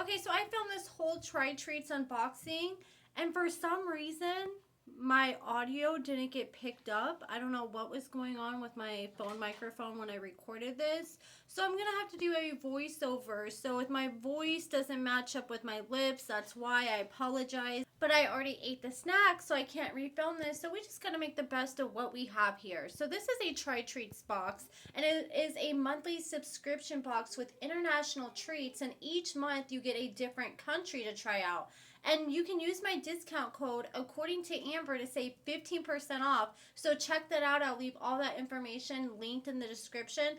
Okay, so I filmed this whole Tri Treats unboxing, and for some reason, my audio didn't get picked up. I don't know what was going on with my phone microphone when I recorded this. So I'm gonna have to do a voiceover. So if my voice doesn't match up with my lips, that's why. I apologize. But I already ate the snack, so I can't refilm this. So we just gotta make the best of what we have here. So this is a Tri Treats box, and it is a monthly subscription box with international treats, and each month you get a different country to try out. And you can use my discount code according to Amber to save 15% off. So check that out. I'll leave all that information linked in the description.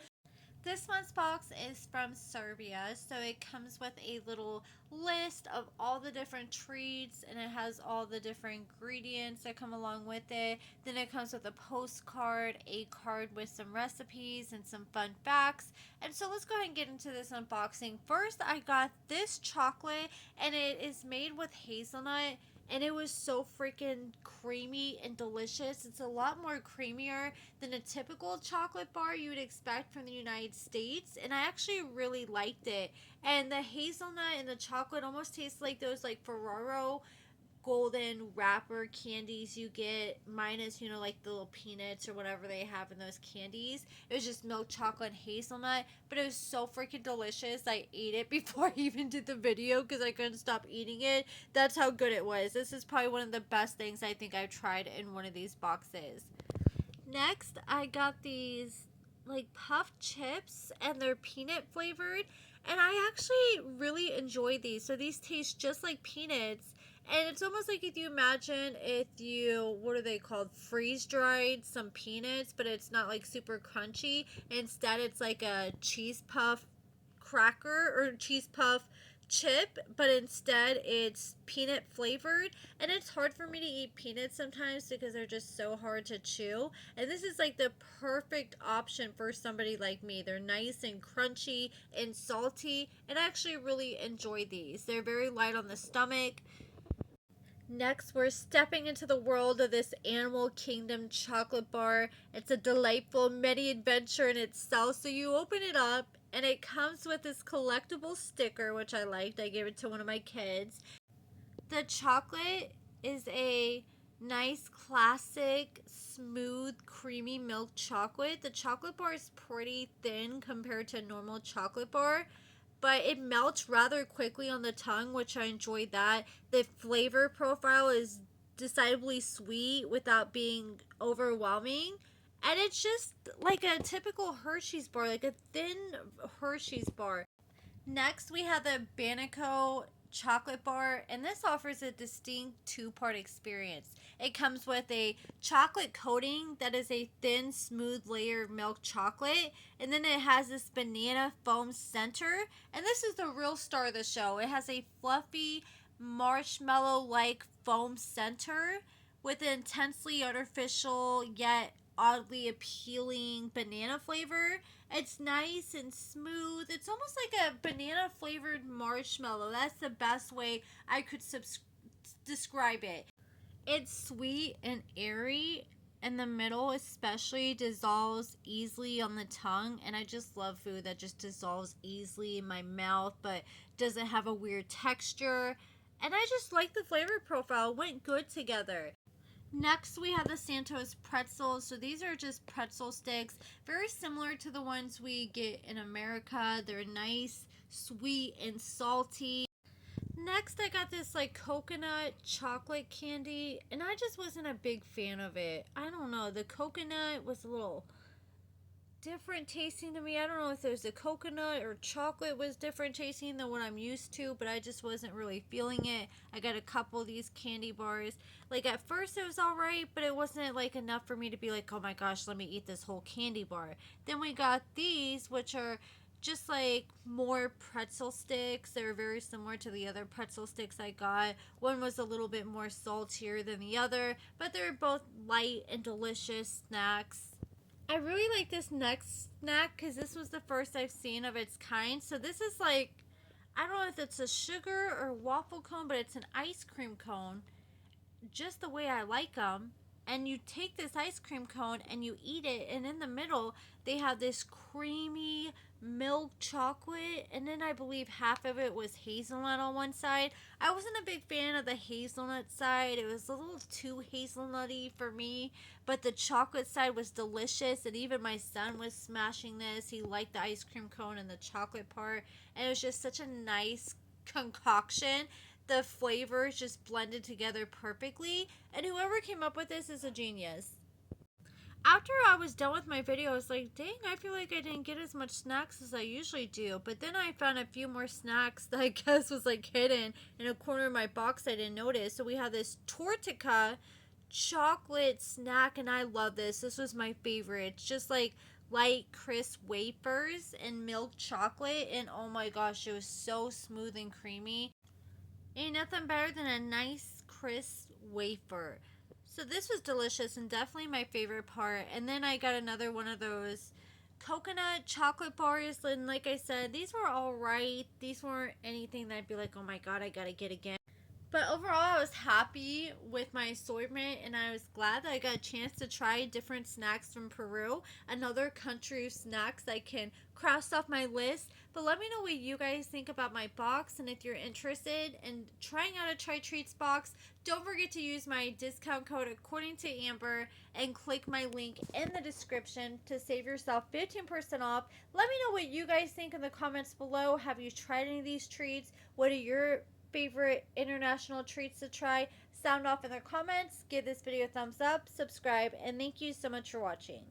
This month's box is from Serbia, so it comes with a little list of all the different treats, and it has all the different ingredients that come along with it. Then it comes with a postcard, a card with some recipes and some fun facts. And so let's go ahead and get into this unboxing. First, I got this chocolate, and it is made with hazelnut, and it was so freaking creamy and delicious. It's a lot more creamier than a typical chocolate bar you would expect from the United States, and I actually really liked it. And the hazelnut and the chocolate almost taste like those like Ferrero golden wrapper candies you get, minus, like the little peanuts or whatever they have in those candies. It was just milk chocolate and hazelnut, but it was so freaking delicious. I ate it before I even did the video because I couldn't stop eating it. That's how good it was. This is probably one of the best things I think I've tried in one of these boxes. Next, I got these like puffed chips, and they're peanut flavored, and I actually really enjoy these. So these taste just like peanuts, and it's almost like if you imagine if you, what are they called, freeze dried some peanuts, but it's not like super crunchy. Instead, it's like a cheese puff cracker or cheese puff chip, but instead it's peanut flavored. And it's hard for me to eat peanuts sometimes because they're just so hard to chew, and this is like the perfect option for somebody like me. They're nice and crunchy and salty, and I actually really enjoy these. They're very light on the stomach. Next, we're stepping into the world of this Animal Kingdom chocolate bar. It's a delightful mini adventure in itself. So you open it up, and it comes with this collectible sticker, which I liked. I gave it to one of my kids. The chocolate is a nice, classic, smooth, creamy milk chocolate. The chocolate bar is pretty thin compared to a normal chocolate bar, but it melts rather quickly on the tongue, which I enjoyed that. The flavor profile is decidedly sweet without being overwhelming. And it's just like a typical Hershey's bar, like a thin Hershey's bar. Next, we have the Banico chocolate bar, and this offers a distinct two-part experience. It comes with a chocolate coating that is a thin, smooth layer of milk chocolate, and then it has this banana foam center, and this is the real star of the show. It has a fluffy, marshmallow-like foam center with an intensely artificial yet oddly appealing banana flavor. It's nice and smooth. It's almost like a banana flavored marshmallow. That's the best way I could describe it. It's sweet and airy, and the middle especially dissolves easily on the tongue, and I just love food that just dissolves easily in my mouth but doesn't have a weird texture. And I just like the flavor profile. It went good together. Next, we have the Santos pretzels. So these are just pretzel sticks, very similar to the ones we get in America. They're nice, sweet, and salty. Next, I got this like coconut chocolate candy, and I just wasn't a big fan of it. I don't know. The coconut was a little different tasting to me. I don't know if there's a coconut or chocolate was different tasting than what I'm used to, but I just wasn't really feeling it. I got a couple of these candy bars. Like at first it was alright, but it wasn't like enough for me to be like, oh my gosh, let me eat this whole candy bar. Then we got these, which are just like more pretzel sticks. They're very similar to the other pretzel sticks I got. One was a little bit more saltier than the other, but they're both light and delicious snacks. I really like this next snack because this was the first I've seen of its kind. So this is like, I don't know if it's a sugar or waffle cone, but it's an ice cream cone, just the way I like them. And you take this ice cream cone and you eat it, and in the middle they have this creamy milk chocolate, and then I believe half of it was hazelnut on one side. I wasn't a big fan of the hazelnut side. It was a little too hazelnutty for me, but the chocolate side was delicious, and even my son was smashing this. He liked the ice cream cone and the chocolate part, and it was just such a nice concoction. The flavors just blended together perfectly, and whoever came up with this is a genius. After I was done with my video, I was like, dang, I feel like I didn't get as much snacks as I usually do. But then I found a few more snacks that I guess was like hidden in a corner of my box I didn't notice. So we have this Tortica chocolate snack, and I love this. This was my favorite. It's just like light crisp wafers and milk chocolate, and oh my gosh, it was so smooth and creamy. Ain't nothing better than a nice crisp wafer. So this was delicious and definitely my favorite part. And then I got another one of those coconut chocolate bars, and like I said, these were all right. These weren't anything that I'd be like, oh my god, I gotta get again. But overall, I was happy with my assortment, and I was glad that I got a chance to try different snacks from Peru, another country of snacks I can cross off my list. But let me know what you guys think about my box, and if you're interested in trying out a Try Treats box, don't forget to use my discount code According to Amber and click my link in the description to save yourself 15% off. Let me know what you guys think in the comments below. Have you tried any of these treats? What are your favorite international treats to try? Sound off in the comments. Give this video a thumbs up, subscribe, and thank you so much for watching.